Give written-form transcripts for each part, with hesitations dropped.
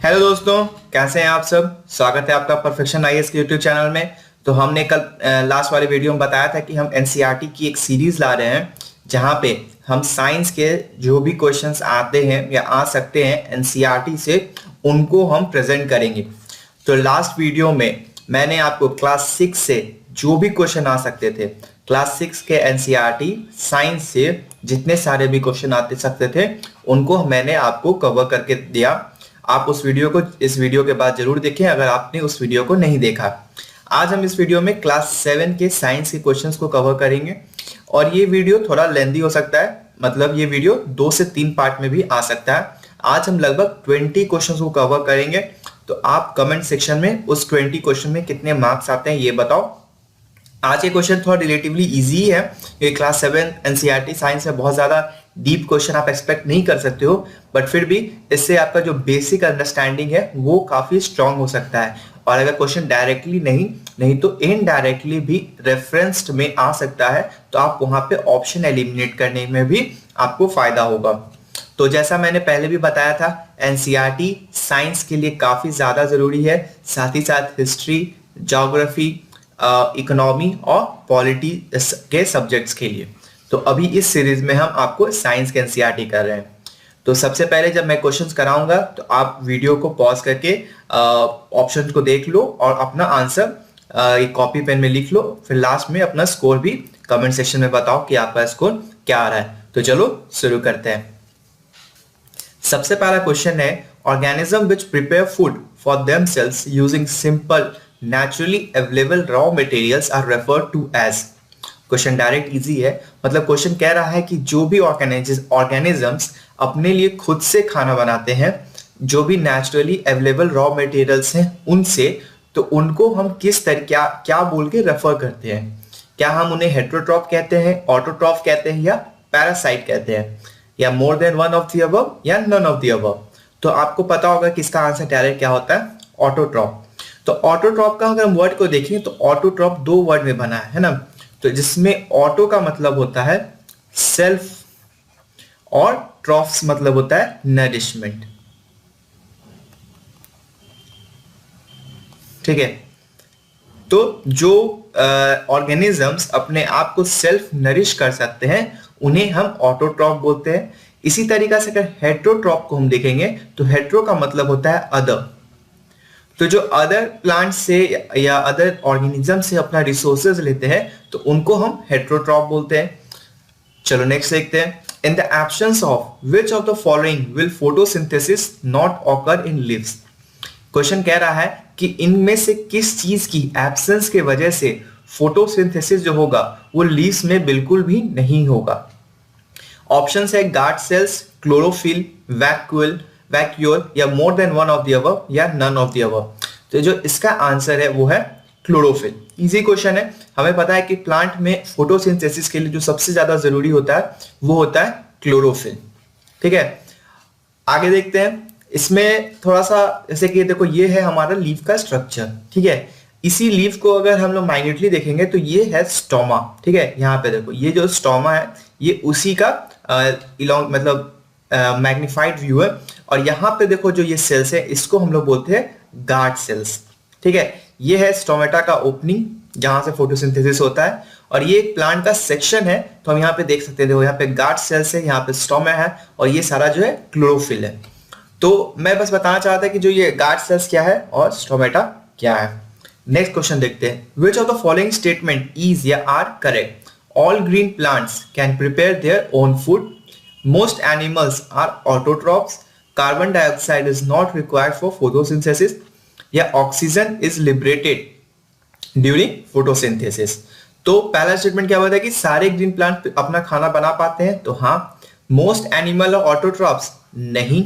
Hello दोस्तों, कैसे हैं आप सब। स्वागत है आपका परफेक्शन आईएएस के यूट्यूब चैनल में। तो हमने कल लास्ट वाले वीडियो में बताया था कि हम एनसीईआरटी की एक सीरीज ला रहे हैं जहां पे हम साइंस के जो भी क्वेश्चंस आते हैं या आ सकते हैं एनसीईआरटी से उनको हम प्रेजेंट करेंगे। तो लास्ट वीडियो में मैंने आपको क्लास 6 से जो भी क्वेश्चन आ सकते थे, क्लास 6 के एनसीईआरटी साइंस से जितने सारे भी क्वेश्चन आते सकते थे उनको मैंने आपको कवर करके दिया। आप उस वीडियो को इस वीडियो के बाद जरूर देखें अगर आपने उस वीडियो को नहीं देखा। आज हम इस वीडियो में क्लास 7 के साइंस के क्वेश्चंस को कवर करेंगे और ये वीडियो थोड़ा लेंदी हो सकता है, मतलब ये वीडियो 2 से 3 पार्ट में भी आ सकता है। आज हम लगभग 20 क्वेश्चंस को कवर करेंगे। तो आप कमेंट सेक्शन में उस 20 क्वेश्चन में कितने मार्क्स आते हैं ये बताओ। आज ये क्वेश्चन थोड़ा रिलेटिवली इजी है क्योंकि क्लास 7 एनसीईआरटी साइंस में बहुत ज्यादा डीप क्वेश्चन आप एक्सपेक्ट नहीं कर सकते हो, बट फिर भी इससे आपका जो बेसिक अंडरस्टैंडिंग है वो काफी स्ट्रांग हो सकता है। और अगर क्वेश्चन डायरेक्टली नहीं तो इनडायरेक्टली भी रेफरेंस्ड में आ सकता है, तो आप वहां पे ऑप्शन एलिमिनेट करने में भी आपको फायदा होगा। तो जैसा मैंने पहले भी बताया था, एनसीईआरटी साइंस के लिए काफी ज्यादा जरूरी है, साथ ही साथ हिस्ट्री, ज्योग्राफी, इकोनॉमी और पॉलिटी के सब्जेक्ट्स के लिए। तो अभी इस सीरीज में हम आपको साइंस के एनसीईआरटी कर रहे हैं। तो सबसे पहले जब मैं क्वेश्चंस कराऊंगा तो आप वीडियो को पॉज करके ऑप्शंस को देख लो और अपना आंसर एक कॉपी पेन में लिख लो। फिर लास्ट में अपना स्कोर भी कमेंट सेक्शन में बताओ कि आपका स्कोर क्या आ रहा है। तो चलो शुरू करते हैं। सबसे पहला क्वेश्चन है, organism which prepare food for themselves using simple naturally available raw materials are referred to as। Question direct easy है, मतलब क्वेश्चन कह रहा है कि जो भी ऑर्गेनिजम्स अपने लिए खुद से खाना बनाते हैं, जो भी नेचुरली अवेलेबल रॉ मटेरियल्स हैं उनसे, तो उनको हम किस तरह क्या बोल के रेफर करते हैं। क्या हम उन्हें हेट्रोट्रॉफ कहते हैं, ऑटोट्रॉफ कहते हैं या पैरासाइट कहते हैं, या more then one of the above या नन ऑफ द अबव। तो आपको पता होगा कि इसका आंसर डायरेक्ट क्या होता है, ऑटोट्रॉफ। तो ऑटोट्रॉफ का अगर हम वर्ड को देखें तो ऑटोट्रॉफ 2 वर्ड में बना है ना। तो जिसमें ऑटो का मतलब होता है सेल्फ और ट्रॉफ्स मतलब होता है नरिशमेंट। ठीक है, तो जो ऑर्गेनिजम्स अपने आप को सेल्फ नरिश कर सकते हैं उन्हें हम ऑटोट्रॉफ बोलते हैं। इसी तरीके से अगर हेट्रोट्रॉफ को हम देखेंगे तो हेट्रो का मतलब होता है अदर। तो जो अदर प्लांट से या अदर ऑर्गेनिज्म से अपना रिसोर्सेज लेते हैं तो उनको हम हेट्रोट्रॉफ बोलते हैं। चलो नेक्स्ट देखते हैं। In the absence of which of the following will photosynthesis not occur in leaves. Question कह रहा है कि इनमें से किस चीज की एब्सेंस के वजह से फोटोसिंथेसिस जो होगा वो लीव्स में बिल्कुल भी नहीं होगा। ऑप्शन है गार्ड सेल्स, क्लोरोफिल, वैक्यूल या more then one of the above या नन ऑफ द अबव। तो जो इसका आंसर है वो है क्लोरोफिल। इजी क्वेश्चन है। हमें पता है कि प्लांट में फोटोसिंथेसिस के लिए जो सबसे ज्यादा जरूरी होता है वो होता है क्लोरोफिल। ठीक है, आगे देखते हैं। इसमें थोड़ा सा जैसे कि देखो ये है हमारा लीफ का स्ट्रक्चर। ठीक है, इसी लीफ को अगर हम लोग माइन्यूटली देखेंगे तो ये है स्टोमा। ठीक है, यहाँ पे देखो ये जो स्टोमा है ये उसी का मतलब मैग्निफाइड व्यू है। और यहाँ पे देखो जो ये सेल्स है इसको हम लोग बोलते हैं गार्ड सेल्स। ठीक है, ये है स्टोमेटा का ओपनिंग जहां से फोटोसिंथेसिस होता है और ये एक प्लांट का सेक्शन है। तो हम यहाँ पे देख सकते हैं, देखो यहाँ पे गार्ड सेल्स है, यहाँ पे स्टोमा है और ये सारा जो है क्लोरोफिल है। तो मैं बस बताना चाहता कि जो ये गार्ड सेल्स क्या है और स्टोमेटा क्या है। नेक्स्ट क्वेश्चन देखते हैं। Which of the following statement is या are correct. All green plants can prepare their own food, most animals are autotrophs, carbon dioxide is not required for photosynthesis, या oxygen is liberated during photosynthesis। तो पहला statement क्या होता है कि सारे green plant अपना खाना बना पाते हैं, तो हाँ। मोस्ट एनिमल और ऑटोट्रॉफ्स नहीं।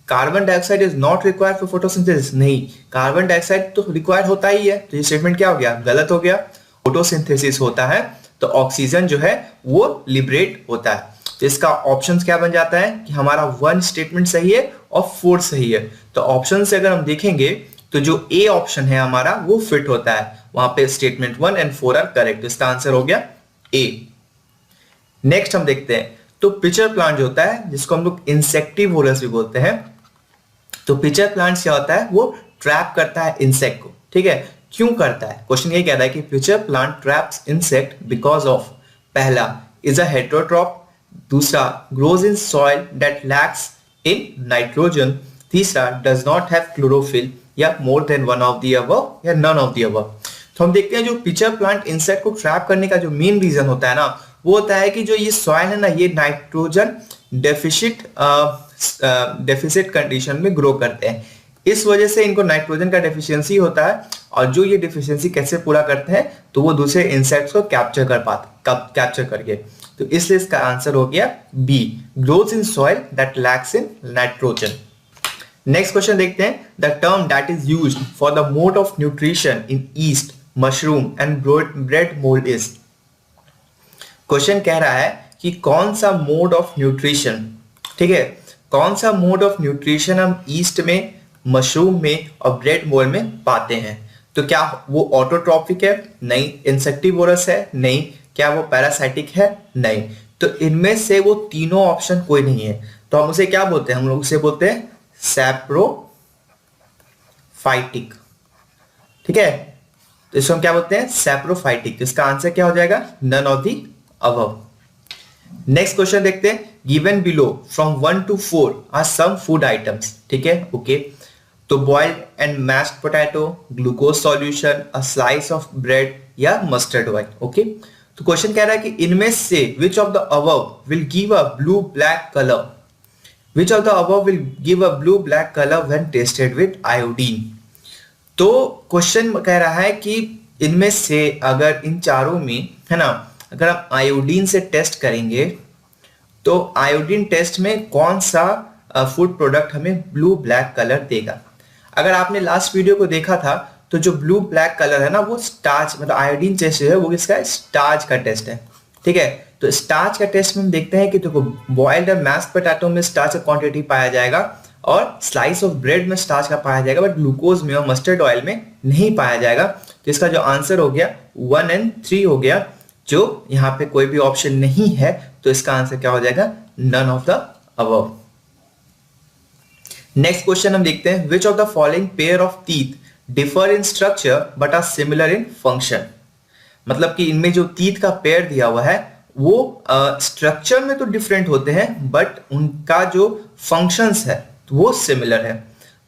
Carbon dioxide is not required for photosynthesis नहीं, कार्बन डाइऑक्साइड तो रिक्वायर्ड होता ही है। तो ये स्टेटमेंट क्या हो गया, गलत हो गया। फोटोसिंथेसिस होता है तो ऑक्सीजन जो है वो लिबरेट होता है। तो इसका ऑप्शन क्या बन जाता है कि हमारा 1 स्टेटमेंट सही है और 4 सही है। तो ऑप्शन से अगर हम देखेंगे तो जो ए ऑप्शन है हमारा वो फिट होता है, वहां पे स्टेटमेंट 1 एंड 4 आर करेक्ट। तो इसका आंसर हो गया ए। नेक्स्ट हम देखते हैं। तो पिचर प्लांट जो होता है जिसको हम लोग इंसेक्टिवोरस भी बोलते हैं, तो पिचर प्लांट्स क्या होता है, वो ट्रैप करता है इंसेक्ट को, ठीक है। क्यों करता है, क्वेश्चन ये कह रहा है कि pitcher plant traps insect because of, पहला इज अ हेटेरोट्रॉप, दूसरा grows in soil that lacks in nitrogen, तीसरा डज नॉट हैव क्लोरोफिल, या more then one of the above, या नन ऑफ द अबव। तो हम देखते हैं जो पिचर प्लांट इंसेक्ट को ट्रैप करने का जो मेन रीजन होता है ना, वो होता है कि जो ये सॉइल है ना, ये नाइट्रोजन डेफिसिट कंडीशन में ग्रो करते हैं। इस वजह से इनको नाइट्रोजन का डेफिशिएंसी होता है, और जो ये डेफिशिएंसी कैसे पूरा करते हैं, तो वो दूसरे इंसेक्ट्स को कैप्चर करके। तो इसलिए इसका आंसर हो गया B, growth in soil that lacks in nitrogen. Next question देखते हैं, the term that is used for the mode of nutrition in yeast, mushroom and bread mould is. Question कह रहा है कि कौन सा मोड ऑफ न्यूट्रिशन, ठीक है, कौन सा मोड ऑफ न्यूट्रिशन हम ईस्ट में, मशरूम में और ब्रेड मोल्ड में पाते हैं। तो क्या वो ऑटोट्रॉपिक है, नहीं। इंसेक्टिवोरस है, नहीं। क्या वो पैरासाइटिक है, नहीं। तो इनमें से वो तीनों ऑप्शन कोई नहीं है। तो हम उसे क्या बोलते हैं, हम लोग उसे बोलते हैं सैप्रोफाइटिक, ठीक है। तो इसको हम क्या बोलते हैं, सैप्रोफाइटिक। तो इसका आंसर क्या हो जाएगा, none of the above. Next question देखते हैं, given below from 1 to 4 are some food items, ठीक है, ओके। तो boiled and mashed potato, glucose solution, a slice of bread, या मस्टर्ड ऑयल, ओके। तो क्वेश्चन कह रहा है कि इनमें से which of the above will give a blue black colour, which of the above will give a blue black colour when tested with iodine. तो question कह रहा है कि इनमें से अगर इन चारों में, है ना, अगर आप आयोडीन से टेस्ट करेंगे, तो आयोडीन टेस्ट में कौन सा फूड प्रोडक्ट हमें ब्लू ब्लैक कलर देगा। अगर आपने लास्ट वीडियो को देखा था, तो जो ब्लू ब्लैक कलर है ना, वो स्टार्च, मतलब आयोडीन टेस्ट है, वो किसका, स्टार्च का टेस्ट है, ठीक है। तो स्टार्च का टेस्ट में हम देखते हैं कि देखो बॉइल्ड और मैश्ड पोटैटो में स्टार्च का क्वांटिटी पाया जाएगा, और स्लाइस ऑफ ब्रेड में स्टार्च का पाया जाएगा, बट ग्लूकोज में और मस्टर्ड ऑयल में नहीं पाया जाएगा। तो इसका जो आंसर हो गया 1 and 3 हो गया, जो यहाँ पे कोई भी ऑप्शन नहीं है। तो इसका आंसर क्या हो जाएगा, none of the above. Next question हम देखते हैं, which of the following pair of teeth differ in structure but are similar in function. मतलब कि इनमें जो टीथ का पेयर दिया हुआ है, वो स्ट्रक्चर में तो डिफरेंट होते हैं, बट उनका जो फंक्शंस है वो सिमिलर है।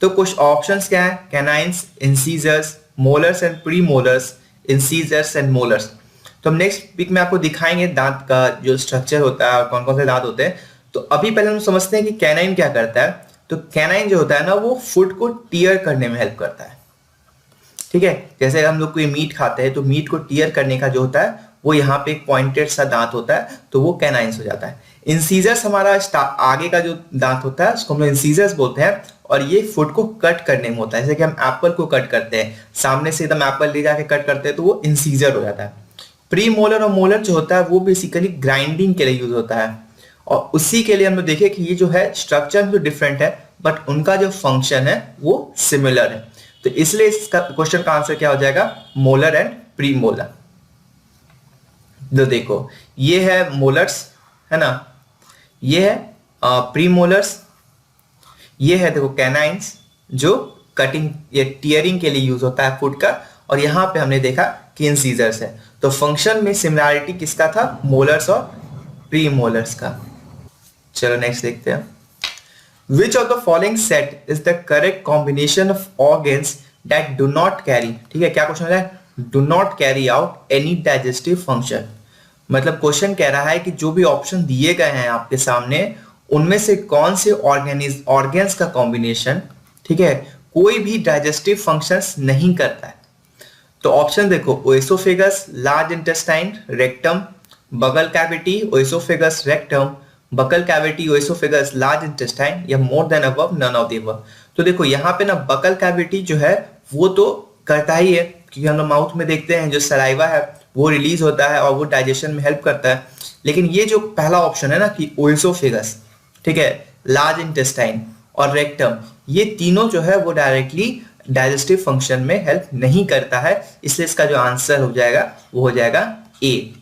तो कुछ ऑप्शंस क्या है, canines, incisors, molars and premolars, incisors and molars. तो हम नेक्स्ट वीक में आपको दिखाएंगे दांत का जो स्ट्रक्चर होता है और कौन कौन से दांत होते हैं। तो अभी पहले हम समझते हैं कि कैनाइन क्या करता है। तो कैनाइन जो होता है ना, वो फूड को टीयर करने में हेल्प करता है, ठीक है। जैसे हम लोग कोई मीट खाते हैं, तो मीट को टीयर करने का जो होता है, वो यहाँ पे एक पॉइंटेड सा दांत होता है, तो वो कैनाइन्स हो जाता है। इंसीजर्स हमारा आगे का जो दांत होता है, उसको हम लोग इंसीजर्स बोलते हैं, और ये फूड को कट करने में होता है। जैसे कि हम एप्पल को कट करते हैं, सामने से एकदम एप्पल ले जाके कट करते हैं, तो वो इंसीजर हो जाता है। प्री मोलर और मोलर जो होता है, वो बेसिकली ग्राइंडिंग के लिए यूज होता है, और उसी के लिए हम लोग देखें कि ये जो है स्ट्रक्चर तो डिफरेंट है, बट उनका जो फंक्शन है वो सिमिलर है। तो इसलिए इसका क्वेश्चन का आंसर क्या हो जाएगा, मोलर एंड प्री मोलर। तो देखो ये है मोलर्स, है ना, ये है प्री मोलर्स, ये है देखो कैनाइन्स, जो कटिंग या टीयरिंग के लिए यूज होता है फूड का, और यहाँ पे हमने देखा कि इंसीजर्स है। तो फंक्शन में सिमिलरिटी किसका था, मोलर्स और प्री मोलर्स का। चलो नेक्स्ट देखते हैं, which of the following set is the correct combination of organs that do not carry, ठीक है, क्या क्वेश्चन है, do not carry out any digestive function. मतलब क्वेश्चन कह रहा है कि जो भी ऑप्शन दिए गए हैं आपके सामने, उनमें से कौन से ऑर्गन्स का कॉम्बिनेशन, ठीक है, कोई भी डाइजेस्टिव फंक्शंस नहीं करता है। तो ऑप्शन देखो, oesophagus, large intestine, rectum, buccal cavity, oesophagus, rectum, buccal cavity, oesophagus, large intestine, या more than above, none of the above. तो देखो यहाँ पे ना बकल कैविटी जो है वो तो करता ही है, क्योंकि हम लोग माउथ में देखते हैं जो सलाइवा है वो रिलीज होता है और वो डाइजेशन में हेल्प करता है। लेकिन ये जो पहला ऑप्शन है ना कि ओएसोफेगस, ठीक है, लार्ज इंटेस्टाइन और रेक्टम, ये तीनों जो है वो डायरेक्टली डाइजेस्टिव फंक्शन में हेल्प नहीं करता है, इसलिए इसका जो आंसर हो जाएगा वो हो जाएगा ए।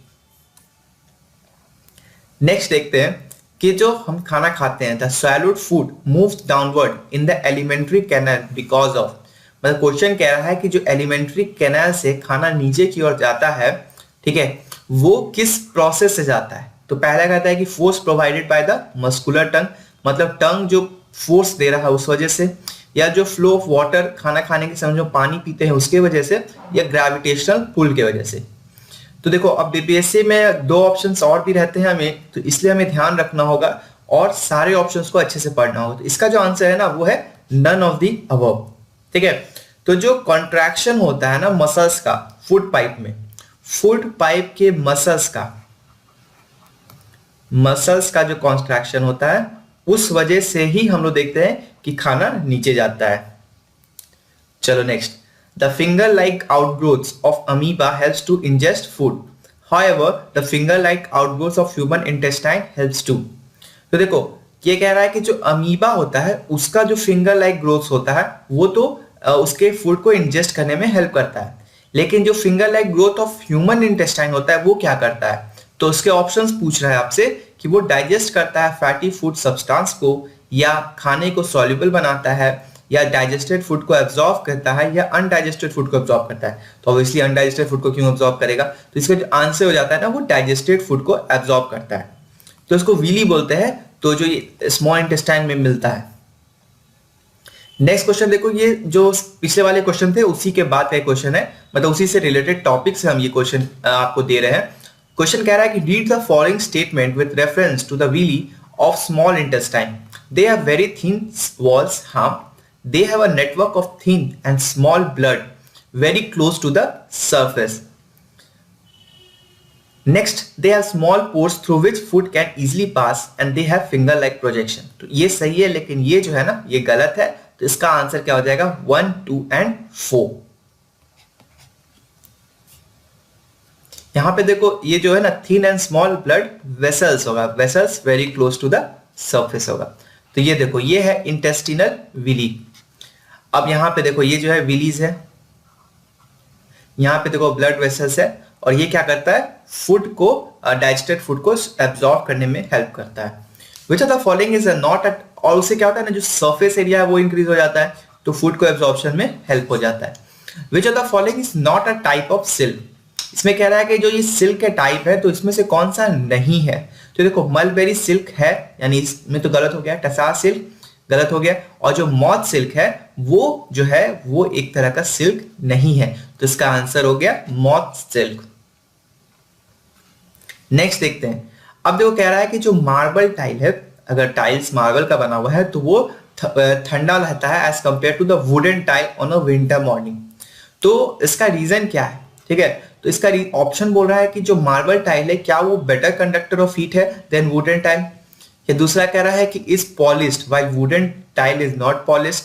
नेक्स्ट देखते हैं, कि जो हम खाना खाते हैं, the swallowed food moves downward in the alimentary canal because of, मतलब क्वेश्चन कह रहा है कि जो एलिमेंट्री कैनल से खाना नीचे की ओर जाता है, ठीक है, वो किस प्रोसेस से जाता है। तो पहला कहता है कि force provided by the muscular tongue, मतलब टंग जो फोर्स दे रहा है उस वजह से, या जो फ्लो ऑफ वाटर खाना खाने के समय जो पानी पीते हैं उसके वजह से, या ग्रेविटेशनल पुल के वजह से। तो देखो अब बीपीएससी में दो ऑप्शंस और भी रहते हैं हमें, तो इसलिए हमें ध्यान रखना होगा और सारे ऑप्शंस को अच्छे से पढ़ना होगा। तो इसका जो आंसर है ना वो है नन ऑफ द अबव, ठीक है। तो जो कॉन्ट्रैक्शन होता है ना मसल्स का फूड पाइप में, फूड पाइप के मसल्स का जो कॉन्ट्रैक्शन होता है उस वजह से ही हम लोग देखते हैं कि खाना नीचे जाता है। चलो next, the finger like outgrowths of amoeba helps to ingest food, however the finger like outgrowths of human intestine helps to. तो देखो ये कह रहा है कि जो अमीबा होता है उसका जो फिंगर लाइक ग्रोथ होता है वो तो उसके फूड को इंजेस्ट करने में हेल्प करता है, लेकिन जो finger like growth of human intestine होता है वो क्या करता है। तो उसके ऑप्शंस पूछ रहा है आपसे कि वो डाइजेस्ट करता है फैटी फूड सब्सटेंस को, या खाने को सॉल्युबल बनाता है, या डाइजेस्टेड फूड को एब्जॉर्ब करता है, या अनडाइजेस्टेड फूड को एब्जॉर्ब करता है। तो ऑब्वियसली अनडाइजेस्टेड फूड को क्यों एब्जॉर्ब करेगा, तो इसका जो आंसर हो जाता है ना वो डाइजेस्टेड फूड को एब्जॉर्ब करता है, तो इसको विली बोलते हैं, तो जो ये स्मॉल इंटेस्टाइन में मिलता है। नेक्स्ट क्वेश्चन देखो, ये जो पिछले वाले क्वेश्चन थे उसी के बाद का क्वेश्चन है, मतलब उसी से रिलेटेड टॉपिक से हम ये क्वेश्चन आपको दे रहे हैं। क्वेश्चन कह रहा है कि read the following statement with reference to the villi of small intestine, they have very thin walls, they have a network of thin and small blood very close to the surface. Next, they have small pores through which food can easily pass and they have finger like projection. तो ये सही है, लेकिन ये जो है ना ये गलत है, तो इसका आंसर क्या हो जाएगा 1, 2 and 4। यहां पे देखो ये जो है ना thin and small blood vessels होगा, vessels very close to the surface होगा। तो ये देखो ये है इंटेस्टिनल विली। अब यहां पे देखो ये जो है विलीज है, यहां पे देखो ब्लड वेसल्स है, और ये क्या करता है फूड को डाइजेस्टेड फूड को एब्जॉर्ब करने में हेल्प करता है। विच of the following is not at, और उससे क्या होता है ना जो सरफेस एरिया है वो इंक्रीज हो जाता है, तो फूड को एब्जॉर्प्शन में हेल्प हो जाता है। विच of the following is not a type of silk, इसमें कह रहा है कि जो ये सिल्क के टाइप है तो इसमें से कौन सा नहीं है। तो देखो मलबेरी सिल्क है, यानी इसमें तो गलत हो गया, टसार सिल्क गलत हो गया, और जो मॉथ सिल्क है वो जो है वो एक तरह का सिल्क नहीं है, तो इसका आंसर हो गया मॉथ सिल्क। नेक्स्ट देखते हैं, अब देखो कह रहा है कि जो मार्बल टाइल है, अगर टाइल्स मार्बल का बना हुआ है तो वो ठंडा रहता है as compare to the wooden tile on a winter morning. तो इसका रीजन क्या है, ठीक है, तो इसका ऑप्शन बोल रहा है कि जो मार्बल टाइल है क्या वो बेटर कंडक्टर ऑफ हीट है देन वुडन टाइल, या दूसरा कह रहा है कि is polished while wooden tile is not polished,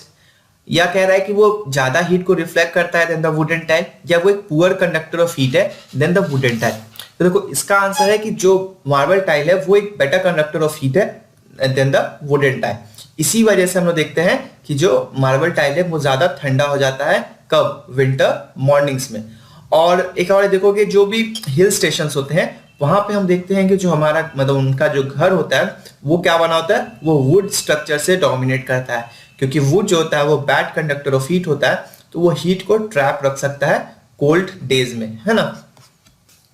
या कह रहा है कि वो ज्यादा हीट को रिफ्लेक्ट करता है देन द वुडन टाइल, या वो एक पुअर कंडक्टर ऑफ हीट है देन द वुडन टाइल। तो देखो इसका आंसर है कि जो मार्बल टाइल है वो एक बेटर कंडक्टर ऑफ हीट है देन द वुडन टाइल। इसी वजह से हम लोग देखते हैं कि जो मार्बल टाइल है वो ज्यादा ठंडा हो जाता है कब, विंटर मॉर्निंग्स में। और एक और देखोगे जो भी हिल स्टेशंस होते हैं वहां पे हम देखते हैं कि जो हमारा मतलब उनका जो घर होता है वो क्या बना होता है, वो वुड स्ट्रक्चर से डोमिनेट करता है, क्योंकि वुड जो होता है वो बैड कंडक्टर ऑफ हीट होता है, तो वो हीट को ट्रैप रख सकता है कोल्ड डेज में, है ना।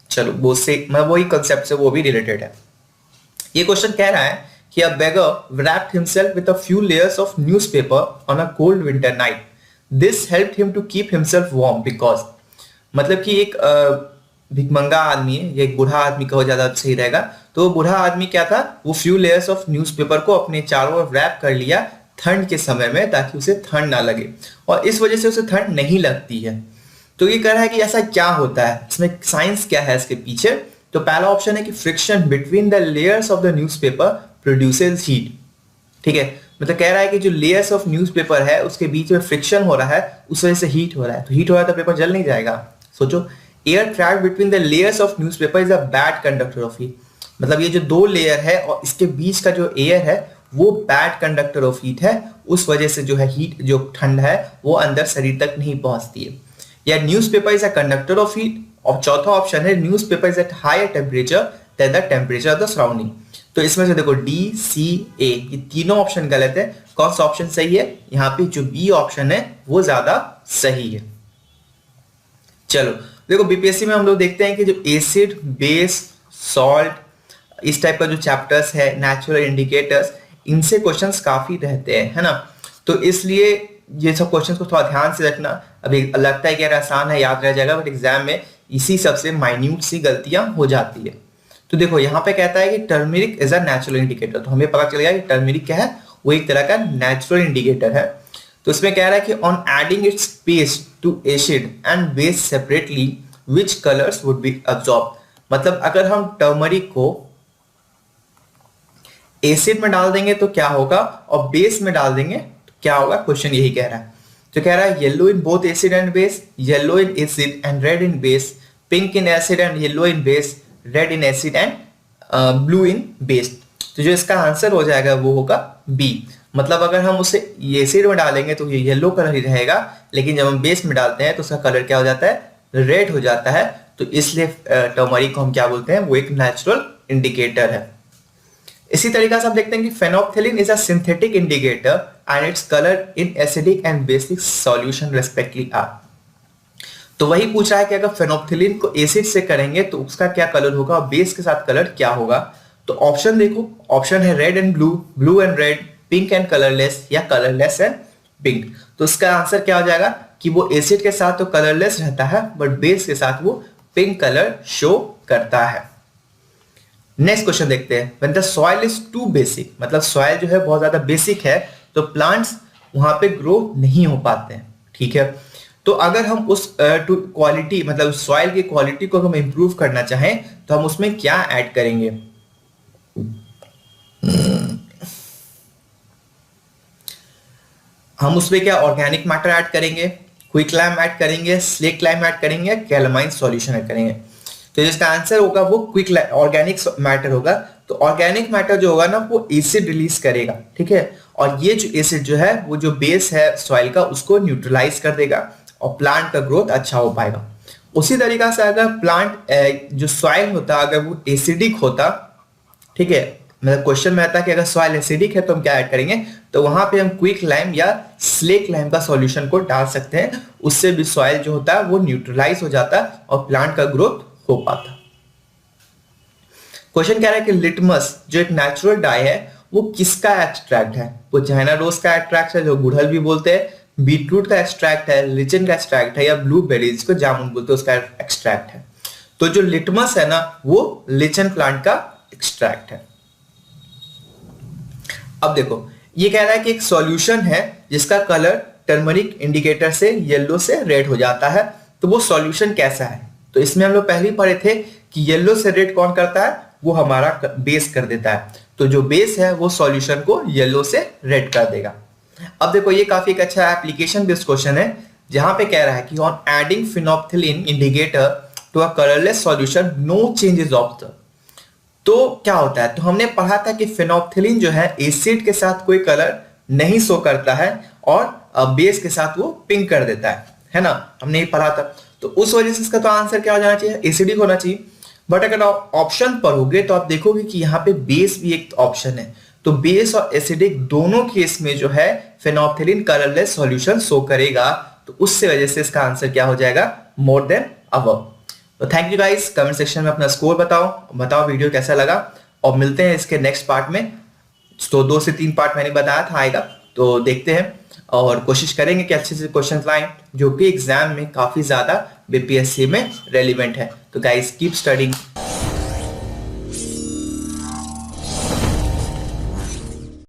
चलो वो से मैं वही कंसेप्ट से वो भी रिलेटेड है। ये क्वेश्चन कह रहा है कि अ बेगर wrapped himself with a few layers of newspaper on a cold winter night. This helped him to keep himself warm because, मतलब कि एक भिखमंगा आदमी है, या एक बूढ़ा आदमी कहो ज्यादा सही रहेगा, तो बूढ़ा आदमी क्या था, वो फ्यू लेयर्स ऑफ न्यूज़पेपर को अपने चारों ओर रैप कर लिया ठंड के समय में, ताकि उसे ठंड ना लगे, और इस वजह से उसे ठंड नहीं लगती है। तो ये कह रहा है कि ऐसा क्या होता है, इसमें साइंस क्या है इसके पीछे। तो पहला ऑप्शन है कि friction between the layers of the newspaper produces heat, ठीक है, मतलब कह रहा है कि जो लेयर्स ऑफ न्यूज़पेपर है उसके बीच में फ्रिक्शन हो रहा है, उस वजह से हीट हो रहा है, तो हीट हो रहा है तो पेपर जल नहीं जाएगा। सोचो, air trap between the layers of newspaper is a bad conductor of heat, मतलब ये जो दो लेयर है और इसके बीच का जो एयर है वो बैड कंडक्टर ऑफ हीट है, उस वजह से जो है हीट जो ठंड है वो अंदर शरीर तक नहीं पहुंचती है। या newspaper is a conductor of heat, और चौथा ऑप्शन है newspaper is at higher temperature than the temperature of the surrounding. तो इसमें से देखो डी, सी, ए ये तीनों ऑप्शन गलत है। कौन सा ऑप्शन सही है? यहाँ पे जो बी ऑप्शन है वो ज्यादा सही है। चलो देखो बीपीएससी में हम लोग देखते हैं कि जो एसिड, बेस, सॉल्ट इस टाइप का जो चैप्टर्स है, नेचुरल इंडिकेटर्स, इनसे क्वेश्चंस काफी रहते हैं, है ना। तो इसलिए ये सब क्वेश्चंस को थोड़ा ध्यान से रखना। अभी लगता है कि यार आसान है, याद रह जाएगा, बट एग्जाम में इसी सबसे माइन्यूट सी गलतियां हो जाती है। तो देखो यहाँ पे कहता है कि turmeric is a natural indicator, तो हमें पता चल गया कि टर्मरिक क्या है, वो एक तरह का नेचुरल इंडिकेटर है। तो इसमें कह रहा है कि on adding its paste to acid and base separately which colours would be absorb. मतलब अगर हम टर्मरिक को एसिड में डाल देंगे तो क्या होगा, और बेस में डाल देंगे तो क्या होगा, क्वेश्चन यही कह रहा है। तो कह रहा है yellow in both acid and base, yellow in acid and red in base, pink in acid and yellow in base, red in acid and blue in base. तो जो इसका आंसर हो जाएगा वो होगा बी। मतलब अगर हम उसे एसिड में डालेंगे तो ये येलो कलर ही रहेगा, लेकिन जब हम बेस में डालते हैं तो उसका कलर क्या हो जाता है, रेड हो जाता है। तो इसलिए टर्मरिक को हम क्या बोलते हैं, वो एक नेचुरल इंडिकेटर है। इसी तरीके से आप देखते हैं कि phenolphthalein is a synthetic indicator and its colour in acidic and basic solution respectively are. तो वही पूछ रहा है कि अगर फेनोप्थिलीन को एसिड से करेंगे तो उसका क्या कलर होगा और बेस के साथ कलर क्या होगा। तो ऑप्शन देखो, ऑप्शन है red and blue, blue and red, pink and colourless, या कलरलेस एंड पिंक। तो इसका आंसर क्या हो जाएगा कि वो एसिड के साथ तो कलरलेस रहता है, बट बेस के साथ वो पिंक कलर शो करता है। नेक्स्ट क्वेश्चन देखते हैं। When the soil is too basic, मतलब सॉइल जो है बहुत ज्यादा बेसिक है तो प्लांट्स वहां पे ग्रो नहीं हो पाते हैं, ठीक है। तो अगर हम उस क्वालिटी मतलब सॉइल की क्वालिटी को हम इंप्रूव करना चाहें तो हम उसमें क्या ऐड करेंगे। हम उसमें क्या ऑर्गेनिक मैटर ऐड करेंगे, क्विक लाइम ऐड करेंगे, स्लेक लाइम ऐड करेंगे, कैलामाइन सॉल्यूशन ऐड करेंगे। तो जिसका आंसर होगा वो क्विक ऑर्गेनिक मैटर होगा। तो ऑर्गेनिक मैटर जो होगा ना वो एसिड रिलीज करेगा, ठीक है। और ये जो एसिड जो है वो जो बेस है सॉइल का उसको न्यूट्रलाइज कर देगा और प्लांट का ग्रोथ अच्छा हो पाएगा। उसी तरीका से अगर प्लांट जो सॉइल होता अगर वो एसिडिक होता, ठीक है, मतलब क्वेश्चन में आता है कि अगर सॉइल एसिडिक है तो हम क्या ऐड करेंगे, तो वहां पे हम क्विक लाइम या स्लेक लाइम का सॉल्यूशन को डाल सकते हैं। उससे भी सॉइल जो होता है वो न्यूट्रलाइज हो जाता है और प्लांट का ग्रोथ हो पाता। क्वेश्चन कह रहा है कि लिटमस जो एक नेचुरल डाई है वो किसका एक्सट्रैक्ट है। वो चाइना रोज का एक्सट्रैक्ट है जो गुड़हल भी बोलते हैं, बीटरूट का एक्सट्रैक्ट है, लिचन का एक्सट्रैक्ट है, या ब्लूबेरी जिसको जामुन बोलते हैं उसका एक्सट्रैक्ट है। तो जो लिटमस है ना वो लिचन प्लांट का एक्सट्रैक्ट है। अब देखो ये कह रहा है कि एक सॉल्यूशन है जिसका कलर टर्मरिक इंडिकेटर से येलो से रेड हो जाता है। तो वो सॉल्यूशन कैसा है, तो इसमें हम लोग पहले ही पढ़े थे कि येलो से रेड कौन करता है, वो हमारा बेस कर देता है। तो जो बेस है वो सॉल्यूशन को येलो से रेड कर देगा। अब देखो ये काफी एक अच्छा एप्लीकेशन बेस्ड क्वेश्चन है जहां पे कह रहा है कि on adding phenolphthalein indicator to a colourless solution no changes observe. तो क्या होता है, तो हमने पढ़ा था कि फिनोप्थिलीन जो है एसिड के साथ कोई कलर नहीं शो करता है और बेस के साथ वो पिंक कर देता है ना, हमने ये पढ़ा था। तो उस वजह से इसका तो आंसर क्या हो जाना चाहिए, एसिडिक होना चाहिए। बट अगर आप ऑप्शन पढ़ोगे तो आप देखोगे कि यहाँ पे बेस भी एक ऑप्शन है। तो बेस और एसिडिक दोनों केस में जो है फिनोप्थिलीन कलरलेस सॉल्यूशन शो करेगा। तो उससे वजह से इसका आंसर क्या हो जाएगा, मोर देन अबव। तो thank you guys, comment section में अपना स्कोर बताओ वीडियो कैसा लगा, और मिलते हैं इसके नेक्स्ट पार्ट में। तो 2 से 3 पार्ट मैंने बताया था आएगा, तो देखते हैं और कोशिश करेंगे कि अच्छे से क्वेश्चन लाएं जो कि एग्जाम में काफी ज्यादा बीपीएससी में रेलिवेंट है। तो गाइस कीप स्टडिंग।